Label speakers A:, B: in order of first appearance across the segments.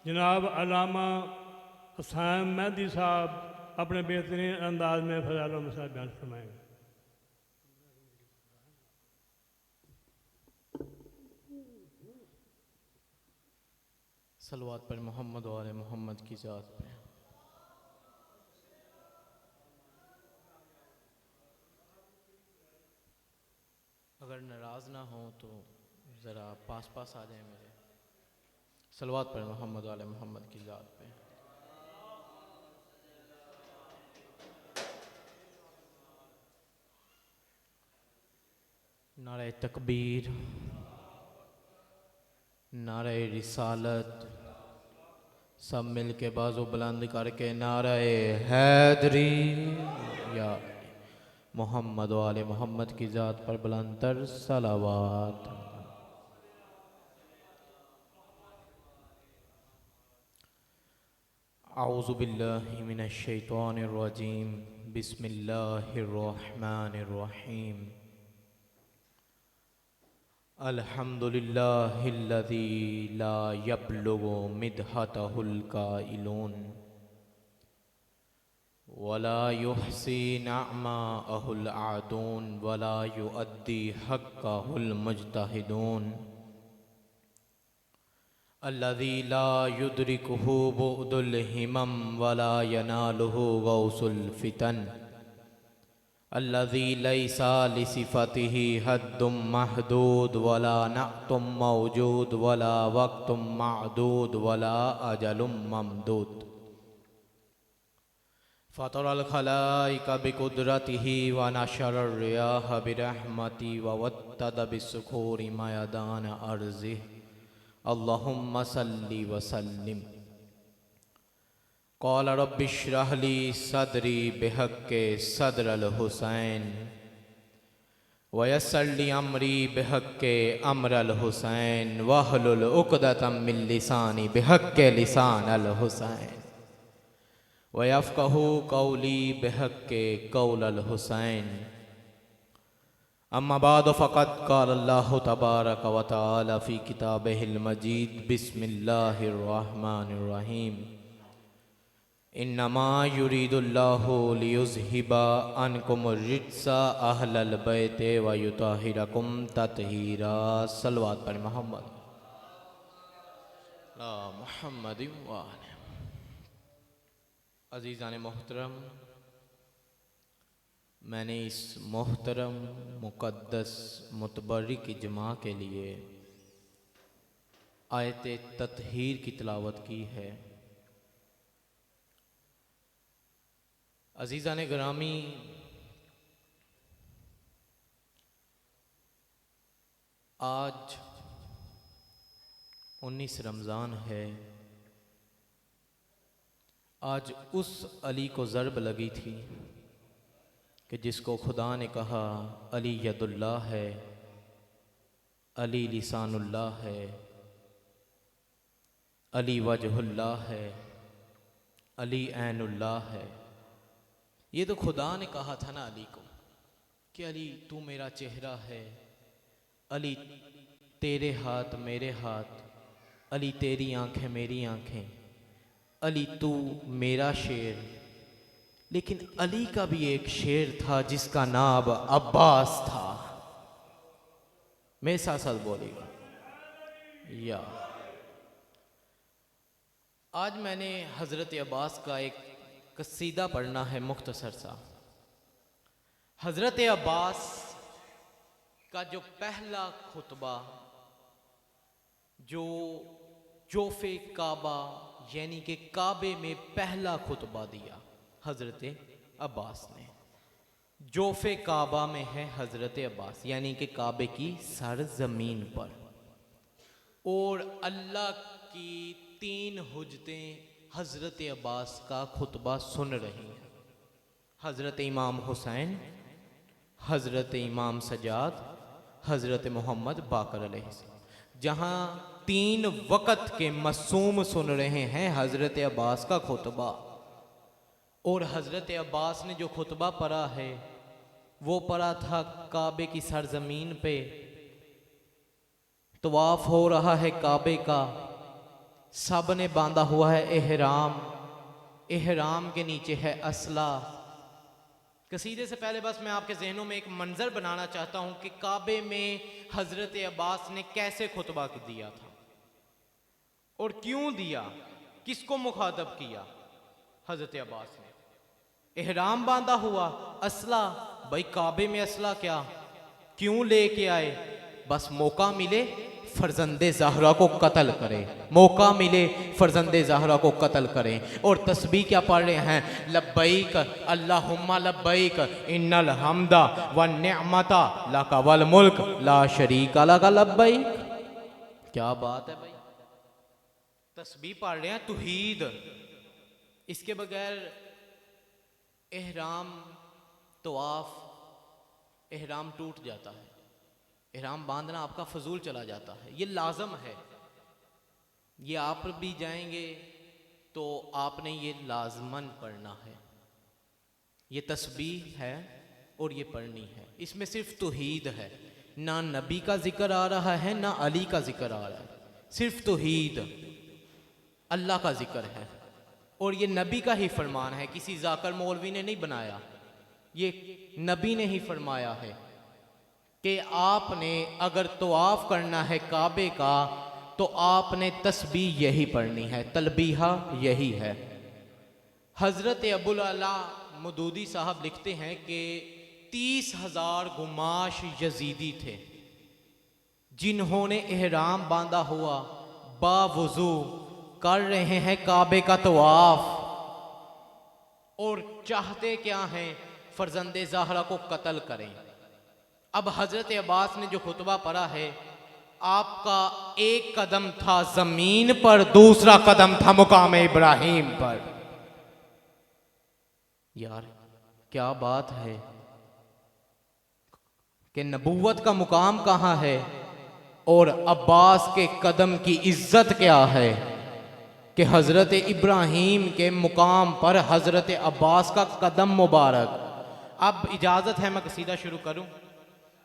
A: जनाब अल्लामा हुसैन मेहदी साहब अपने बेहतरीन अंदाज में फज़ाइल मसाइल बयान फरमाएंगे।
B: सलवात पर मोहम्मद और मोहम्मद की ज़ात पे। अगर नाराज़ ना हो तो ज़रा पास पास आ जाए मेरे। सलवात पर मोहम्मद और मोहम्मद की ज़ात पे। नारे तकबीर, नारे रिसालत, सब मिल के बाजू बुलंद करके नारे हैदरी या मोहम्मद वाले मोहम्मद की ज़ात पर बुलंदतर सलावात। औज़ु बिल्लाहि मिनश शैतानिर रजीम, बिस्मिल्लाहिर रहमानिर रहीम। अल्हम्दुलिल्लाहिल्लज़ी ला यब्लुगु मिदहतहुल काइलून वला युहसी नअमाअहुल आदून वला युअद्दी हक्कहुल मुज्तहिदून। अल्लज़ी ला युद्रिकुहु बुअदुल हिमम वला यनालुहु गौसुल फितन। अल्लज़ी लैसा लिसिफ़तिही हद्दुम महदूद वला नअतुम मौजूद वला वक्तुम मादूद वला अजलुम ममदूद। फ़तरल खलाइक बिकुदरतिही व नशरर रियाह बिरहमती व वत्तद बिस्सुखूरि मयदान अर्ज़िह। अल्लाहुम्मा सल्लि व सल्लिम। क़ाल रब्बि इश्रह ली सदरी बिहक़्क़ि सदरल हुसैन व यस्सिर ली अमरी बिहक़्क़ि अमरल हुसैन वहलुल उक़दतम मिन लिसानी बिहक़्क़ि लिसानल हुसैन व यफ़क़हू क़ौली बिहक़्क़ि क़ौलल हुसैन। अम्मा बाद फ़क़द क़ाल अल्लाहु तबारक व तआला फ़ी किताबिहिल मजीद, बिस्मिल्लाहिर रहमानिर रहीम। इन्नमा युरीदुल्लाहु लियुज़हिबा अन्कुमुर रिज्सा अहलल बैति व युतहिरकुम तत्हीरा। सल्लवात पर मोहम्मद ला मुहम्मद व आले। अज़ीज़ान मोहतरम, मैंने इस मोहतरम मुक़द्दस मुतबर्रिक इज्मा के लिए आयत तत्हीर की तिलावत की है। अज़ीज़ान ग्रामी, आज 19 रमज़ान है। आज उस अली को ज़रब लगी थी कि जिसको खुदा ने कहा अली यदुल्लाह है, अली लिसानुल्लाह है, अली वजहुल्लाह है, अली ऐनुल्लाह है। ये तो खुदा ने कहा था ना अली को कि अली तू मेरा चेहरा है, अली तेरे हाथ मेरे हाथ, अली तेरी आंखें मेरी आंखें, अली तू मेरा शेर। लेकिन अली का भी एक शेर था जिसका नाम अब्बास था। मेरे साथ साथ बोलेगा या। आज मैंने हज़रत अब्बास का एक कसीदा पढ़ना है मुख्तसर सा। हज़रत अब्बास का जो पहला खुतबा जो जोफ़े काबा यानी कि काबे में पहला खुतबा दिया हज़रत अब्बास ने। जोफ़े काबा में है हज़रत अब्बास यानी कि काबे की सरजमीन पर, और अल्लाह की 3 हुज्जतें हज़रत अब्बास का खुतबा सुन रही हैं। हज़रत इमाम हुसैन, हज़रत इमाम सजाद, हज़रत मोहम्मद बाकर अलैहिस्सलाम, जहाँ 3 वक़्त के मासूम सुन रहे हैं हज़रत अब्बास का खुतबा। और हज़रत अब्बास ने जो खुतबा पढ़ा है वो पढ़ा था काबे की सरजमीन पे। तवाफ़ हो रहा है काबे का, सब ने बांधा हुआ है एहराम, एहराम के नीचे है असला। कसीदे से पहले बस मैं आपके जहनों में एक मंजर बनाना चाहता हूं कि काबे में हजरत अब्बास ने कैसे खुतबा दिया था और क्यों दिया, किसको मुखातब किया। हजरत अब्बास ने एहराम बांधा हुआ, असला, भाई काबे में असला क्या, क्यों लेके आए, बस मौका मिले फर्जंदे ज़हरा को कत्ल करें, मौका मिले फर्जंदे ज़हरा को कत्ल करें। और तस्बीह क्या पढ़ रहे हैं, लब्बैक अल्लाहुम्मा लब्बैक इन्नल हम्दा व निअमता लका वल मुल्क ला शरीका लका लब्बैक। क्या बात है भाई, तस्बीह पढ़ रहे हैं तौहीद। इसके बगैर एहराम तवाफ, एहराम टूट जाता है, एहराम बांधना आपका फजूल चला जाता है। ये लाजम है, ये आप भी जाएंगे तो आपने ये लाजमन पढ़ना है। ये तस्बीह है और ये पढ़नी है। इसमें सिर्फ तौहीद है, ना नबी का जिक्र आ रहा है ना अली का जिक्र आ रहा है, सिर्फ तौहीद, अल्लाह का जिक्र है। और ये नबी का ही फरमान है, किसी जाकर मौलवी ने नहीं बनाया, ये नबी ने ही फरमाया है कि आपने अगर तवाफ करना है काबे का तो आपने तस्बीह यही पढ़नी है, तलबीहा यही है। हज़रत अबुल अला मदूदी साहब लिखते हैं कि 30,000 गुमाश यजीदी थे जिन्होंने एहराम बांधा हुआ बावुजू कर रहे हैं काबे का तवाफ और चाहते क्या हैं, फर्जंदे ज़हरा को कत्ल करें। अब हजरत अब्बास ने जो खुतबा पढ़ा है, आपका एक कदम था जमीन पर, दूसरा कदम था मुकाम इब्राहिम पर। यार क्या बात है कि नबूवत का मुकाम कहां है और अब्बास के कदम की इज्जत क्या है कि हजरत इब्राहिम के मुकाम पर हजरत अब्बास का कदम मुबारक। अब इजाजत है मैं कसीदा शुरू करूं,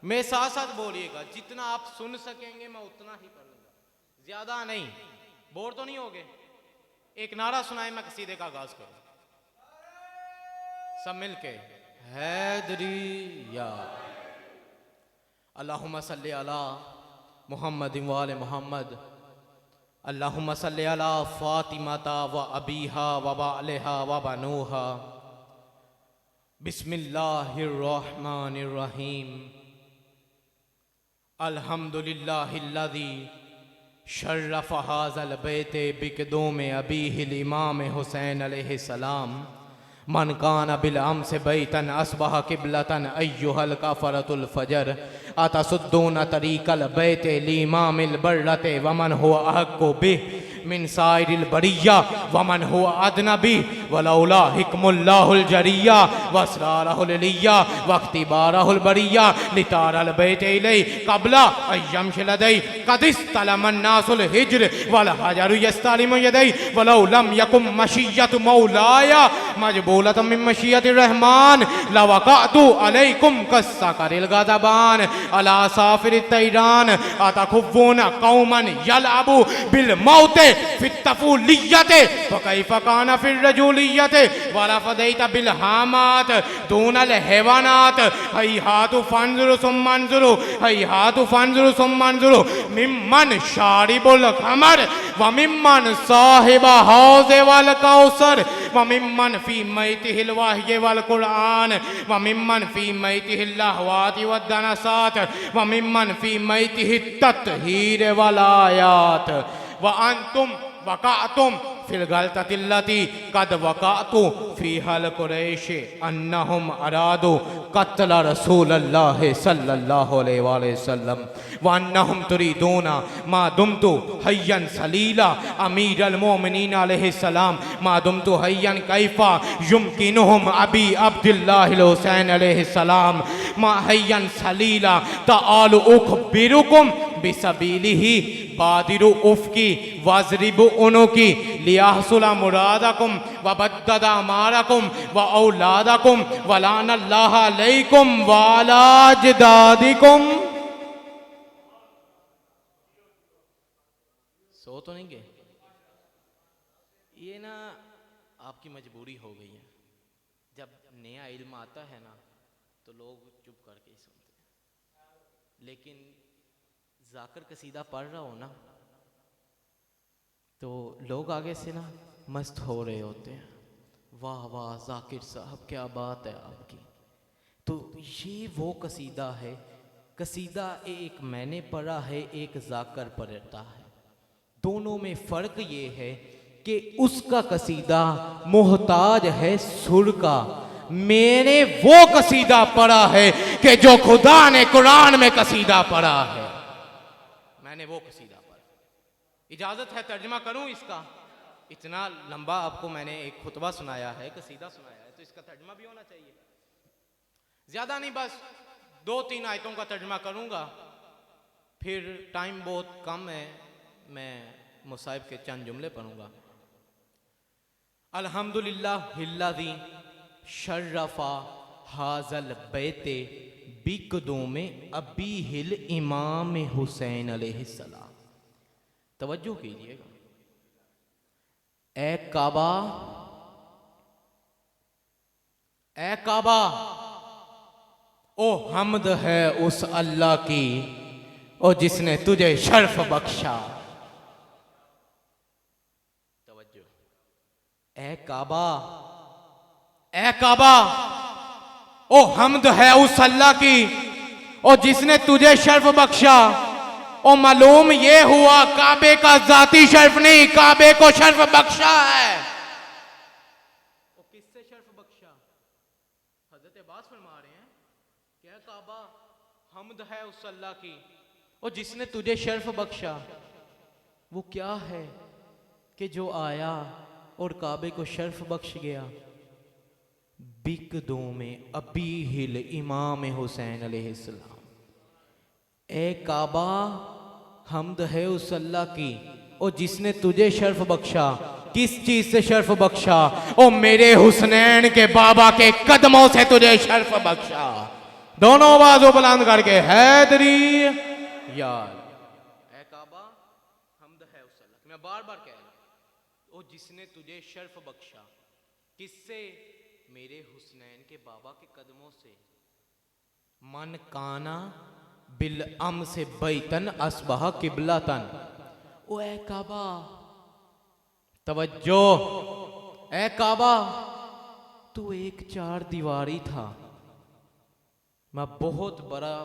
B: मैं साथ साथ बोलिएगा, जितना आप सुन सकेंगे मैं उतना ही पढ़ूंगा, ज्यादा नहीं। बोर तो नहीं होगे? एक नारा सुनाए, मैं कसीदे का आगाज करूं, सब मिलके। हैदरी या अल्लाहुम्मा सल्ली अला मुहम्मद व आले मुहम्मद, अल्लाहुम्मा सल्ली अला फातिमाता व अबीहा व बालेहा व बनूहा, बिस्मिल्लाहिर रहमानिर रहीम, अल्हम्दुलिल्लाहिल्लज़ी शर्रफ़ हाज़ल बैत बिक़दूम अबीहिल इमाम हुसैन अलैहिस्सलाम, मन कान बिल अम्स बैतन अस्बह क़िबलतन अय्युहल काफ़रतुल फ़जर, अतसुद्दून तरीक़ल बैत लिमामिल बर्रते वमन हुवा अहक्कु बिह मिन साइरिल बरिया वमन हुवा अदनबी वलौला हिक्मुल्लाहुल जरिया वस्रारहुल लिया वक्तिबारहुल बरिया लितारल बैत इलै क़ब्ला अय्यमशिल लदै क़दिस तलमन नासुल हिज्र वल हजरु यस्तलिमु यदै वलौ लम यकुम मशियतु मौलाया मजबूलतम मिन मशियतिर रहमान लवक़अतु अलैकुम कस्सकरिल गज़बान अला साफिरित तैरान अतखुव्वून कौमन यलअबु बिल मौते फित्तफूलियते फकैफ़ कान फिर रजूलियते वलफ़दैत बिल हामात दूनल हैवानात हैहातु फंजुरु सुम्मंजुरु हैहातु फंजुरु सुम्मंजुरु मिम्मन शारिबुल खमर व मिम्मन साहिब हौज़े वल कौसर व मिम्मन फी मैतिहिल वह्य वल कुरआन व मिम्मन फी मैतिहिल लहवाति वद्दनसात व मिम्मन फी मैतिहित तत्हीर वल आयात व अंतुम वक़अतुम फिल गलततिल्लती कद वक़अतु फ़ीहल कुरैश अन्नहुम अरादु क़त्ल रसूलल्लाह सल्लल्लाहु अलैहि वसल्लम व अन्नहुम तुरीदूना मा दुमतु हय्यन सलीला अमीरुल मोमिनीन अलैहिस्सलाम मा दुमतु हय्यन कैफ़ा युमकिनुहुम अबी अब्दुल्लाहिल हुसैन अलैहिस्सलाम मा हय्यन सलीला तआलु उख़बिरुकुम बिसबीलिही बादिरु उफ़की वज़रिबु उनुकी लियाहसुला मुरादकुम व बद्ददा मारकुम व औलादकुम व लानल्लाह अलैकुम व अला अजदादिकुम। सो तो नहीं गए? ये ना आपकी मजबूरी हो गई है। जब नया इल्म आता है ना तो लोग चुप करके ही सुनते हैं, लेकिन जाकर कसीदा पढ़ रहा हो ना तो लोग आगे से ना मस्त हो रहे होते हैं, वाह वाह जाकिर साहब क्या बात है आपकी। तो ये वो कसीदा है, कसीदा एक मैंने पढ़ा है, एक जाकर पढ़ता है। दोनों में फ़र्क ये है कि उसका कसीदा मोहताज है सुर का, मैंने वो कसीदा पढ़ा है कि जो खुदा ने कुरान में कसीदा पढ़ा है। मैंने वो कसीदा पढ़ा। इजाज़त है तर्जमा करूं इसका? इतना लंबा आपको मैंने एक खुतबा सुनाया है, कसीदा सुनाया है, तो इसका तर्जमा भी होना चाहिए। ज़्यादा नहीं, बस 2-3 आयतों का तर्जमा करूंगा, फिर टाइम बहुत कम है, मैं मुसाहिब के चंद जुमले पढ़ूंगा। अल्हम्दुलिल्लाह हिल्लाज़ी शर्रफा हाजल बैते बिकदों में अबी हिल इमाम हुसैन अलैहिस्सलाम। तवज्जो कीजिएगा। ए काबा, ए काबा, ओ हम्द है उस अल्लाह की ओ जिसने तुझे शर्फ बख्शा। तवज्जो। ए काबा, ए काबा, ओ हम्द है उस अल्लाह की ओ जिसने तुझे शर्फ बख्शा। ओ मालूम ये हुआ काबे का जाती शर्फ नहीं, काबे को शर्फ बख्शा है। ओ किससे शर्फ बख्शा? हजरत अब्बास फरमा रहे हैं क्या काबा हम्द है उस अल्लाह की ओ जिसने तुझे शर्फ बख्शा। वो क्या है कि जो आया और काबे को शर्फ बख्श गया। बिकदों में अबी हिल इमाम हुसैन अलैहिस्सलाम। ए काबा हम्द है उस अल्लाह की ओ जिसने तुझे शर्फ बख्शा। किस चीज से शर्फ बख्शा? ओ मेरे हुसनैन के बाबा के कदमों से तुझे शर्फ बख्शा। दोनों आवाजों बुलंद करके हैदरी यार। ए काबा हम्द है उस अल्लाह की, मैं बार बार कह रहा हूं, ओ जिसने तुझे शर्फ बख्शा। किससे? मेरे हुसनैन के बाबा के कदमों से। मन काना बिल अम से बैतन असबह किबलतन। ओ ए काबा, तवज्जो, ए काबा, तू एक 4 दीवारी था। मैं बहुत बड़ा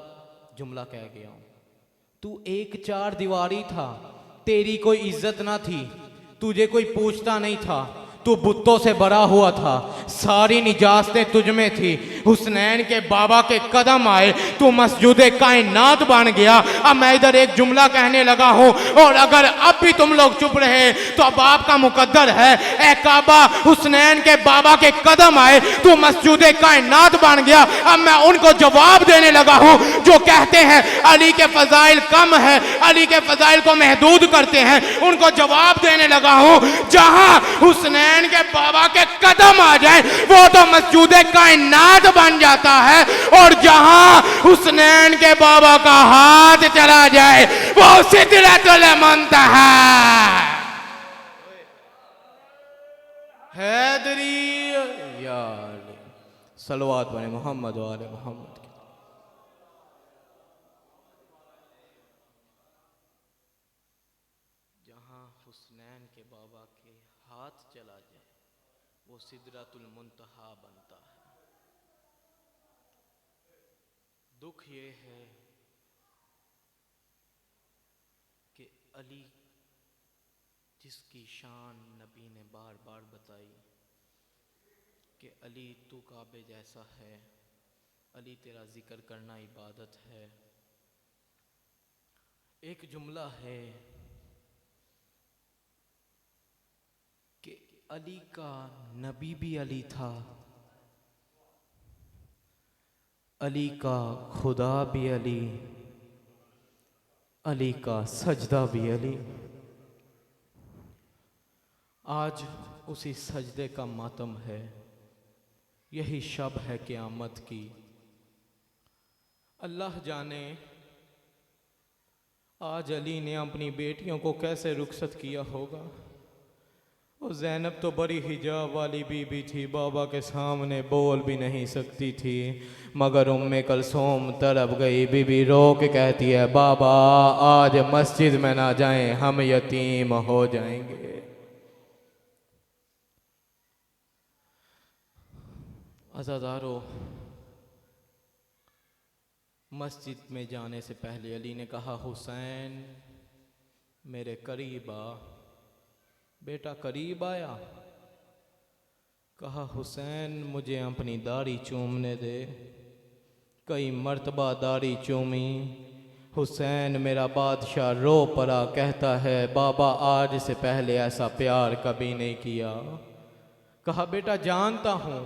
B: जुमला कह गया हूं। तू एक 4 दीवारी था, तेरी कोई इज्जत ना थी, तुझे कोई पूछता नहीं था, तू बुत्तों से बड़ा हुआ था, सारी निजातें तुझ में थी। हुसनैन के बाबा के कदम आए, तू मस्जिद कायनात बन गया। अब मैं इधर एक जुमला कहने लगा हूं और अगर अब भी तुम लोग चुप रहे तो अब आपका मुकद्दर है। ए काबा हुसनैन के बाबा के कदम आए, तू मस्जिद कायनात बन गया। अब मैं उनको जवाब देने लगा हूं जो कहते हैं अली के फजाइल कम है, अली के फजाइल को महदूद करते हैं। उनको जवाब देने लगा हूं जहां हुसनैन के बाबा के कदम आ जाए वो तो मस्जिद कायनात बन जाता है, और जहां हुसनैन के बाबा का हाथ चला जाए वो सिदरतुल मुंतहा। हैदरी यार सलवात बने मोहम्मद वाले मोहम्मद। जहां हुसनैन के बाबा के हाथ चला जाए वो सिदरतुल मुंतहा बनता है। दुख ये है कि अली जिसकी शान नबी ने बार बार बताई कि अली तू काबे जैसा है, अली तेरा जिक्र करना इबादत है। एक जुमला है कि अली का नबी भी अली था, अली का खुदा भी अली, अली का सजदा भी अली। आज उसी सजदे का मातम है, यही शब है क़यामत की। अल्लाह जाने आज अली ने अपनी बेटियों को कैसे रुखसत किया होगा। और ज़ैनब तो बड़ी हिजाब वाली बीबी थी, बाबा के सामने बोल भी नहीं सकती थी। मगर उम्मे कलसूम तड़प गई। बीबी रो के कहती है, बाबा आज मस्जिद में ना जाएं, हम यतीम हो जाएंगे। अज़ादारो, मस्जिद में जाने से पहले अली ने कहा, हुसैन मेरे करीब आ। बेटा करीब आया। कहा, हुसैन मुझे अपनी दाढ़ी चूमने दे। कई मर्तबा दाढ़ी चूमी। हुसैन मेरा बादशाह रो पड़ा, कहता है, बाबा आज से पहले ऐसा प्यार कभी नहीं किया। कहा, बेटा जानता हूँ,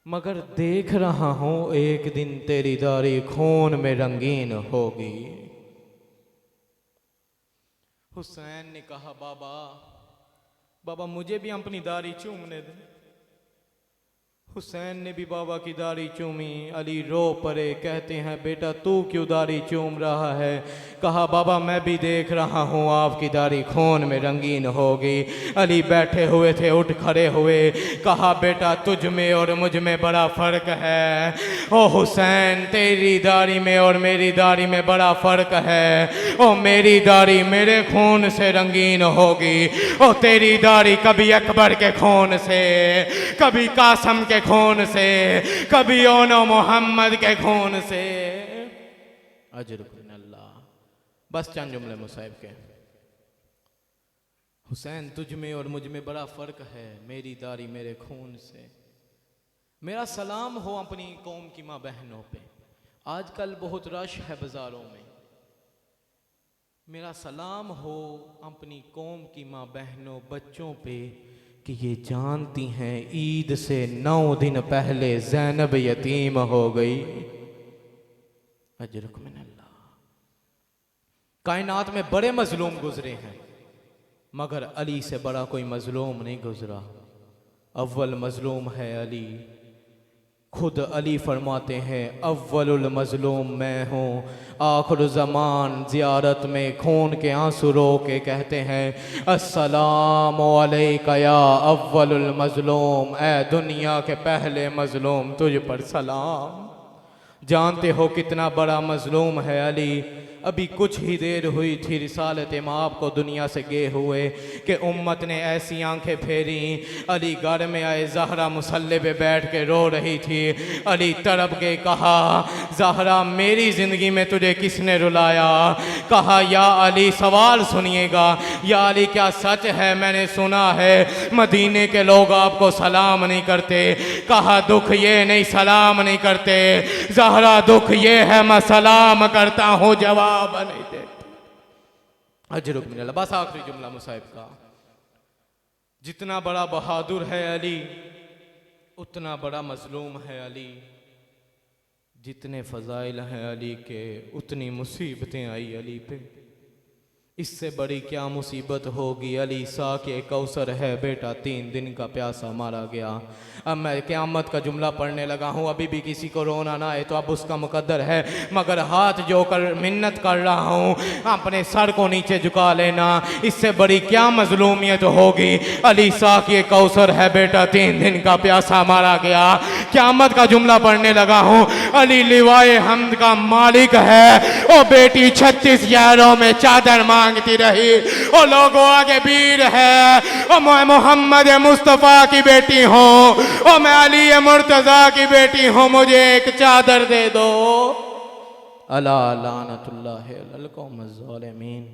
B: मगर देख रहा हूँ एक दिन तेरी दाढ़ी खून में रंगीन होगी। हुसैन ने कहा, बाबा बाबा मुझे भी अपनी दाढ़ी चूमने दे। हुसैन ने भी बाबा की दाढ़ी चूमी। अली रो पड़े, कहते हैं, बेटा तू क्यों दाढ़ी चूम रहा है? कहा, बाबा मैं भी देख रहा हूँ आपकी दाढ़ी खून में रंगीन होगी। अली बैठे हुए थे, उठ खड़े हुए। कहा, बेटा तुझ में और मुझ में बड़ा फ़र्क है। ओ हुसैन तेरी दाढ़ी में और मेरी दाढ़ी में बड़ा फ़र्क है। ओ मेरी दाढ़ी मेरे खून से रंगीन होगी। ओ तेरी दाढ़ी कभी अकबर के खून से, कभी कासम के खून से, कभी ओनो मोहम्मद के खून से। अल्लाह। बस चंद जुमले मुसाहिब के। हुसैन तुझ में और मुझ में बड़ा फ़र्क है, मेरी दाढ़ी मेरे खून से। मेरा सलाम हो अपनी कौम की माँ बहनों पे। आजकल बहुत रश है बाज़ारों में। मेरा सलाम हो अपनी कौम की माँ बहनों बच्चों पे कि ये जानती हैं ईद से 9 दिन पहले ज़ैनब यतीम हो गई। अजरुक मिनल्लाह। कायनात में बड़े मजलूम गुजरे हैं, मगर अली से बड़ा कोई मजलूम नहीं गुजरा। अव्वल मजलूम है अली। खुद अली फरमाते हैं, अव्वलुल मजलूम मैं हूँ। आखिर ज़मान ज़ियारत में खून के आंसू रो के कहते हैं, अस्सलामु अलैका या अव्वलुल मजलूम। ए दुनिया के पहले मजलूम तुझ पर सलाम। जानते हो कितना बड़ा मजलूम है अली। अभी कुछ ही देर हुई थी रिसालत माप को दुनिया से गए हुए कि उम्मत ने ऐसी आंखें फेरी। अली घर में आए, ज़हरा मुसल्ले पे बैठ के रो रही थी। अली तड़प के कहा, ज़हरा मेरी ज़िंदगी में तुझे किसने रुलाया? कहा, या अली सवाल सुनिएगा। या अली क्या सच है? मैंने सुना है मदीने के लोग आपको सलाम नहीं करते। कहा, दुख ये नहीं सलाम नहीं करते ज़हरा, दुख ये है मैं सलाम करता हूँ जवाब नहीं देते। अजरुक मिनल्लाह। बस आखिरी जुमला मुसाहिब का। जितना बड़ा बहादुर है अली, उतना बड़ा मजलूम है अली। जितने फजाइल हैं अली के, उतनी मुसीबतें आई अली पे। इससे बड़ी क्या मुसीबत होगी? अली सा के कौसर है बेटा, 3 दिन का प्यासा मारा गया। अब मैं क़यामत का जुमला पढ़ने लगा हूँ। अभी भी किसी को रोना ना आए तो अब उसका मुकद्दर है, मगर हाथ जो कर मिन्नत कर रहा हूँ, अपने सर को नीचे झुका लेना। इससे बड़ी क्या मजलूमियत होगी? अली सा के कौसर है बेटा, 3 दिन का प्यासा मारा गया। क़यामत का जुमला पढ़ने लगा हूँ। अली लिवाए हमद का मालिक है। ओ बेटी 36 यारों में चादर मांगती रही, ओ लोगों आगे वीर है। ओ मैं मोहम्मद मुस्तफ़ा की बेटी हूँ, ओ मैं अली मुर्तज़ा की बेटी हूँ, मुझे एक चादर दे दो। अला लानतुल्लाहि अलल कौमिज़ ज़ालिमीन।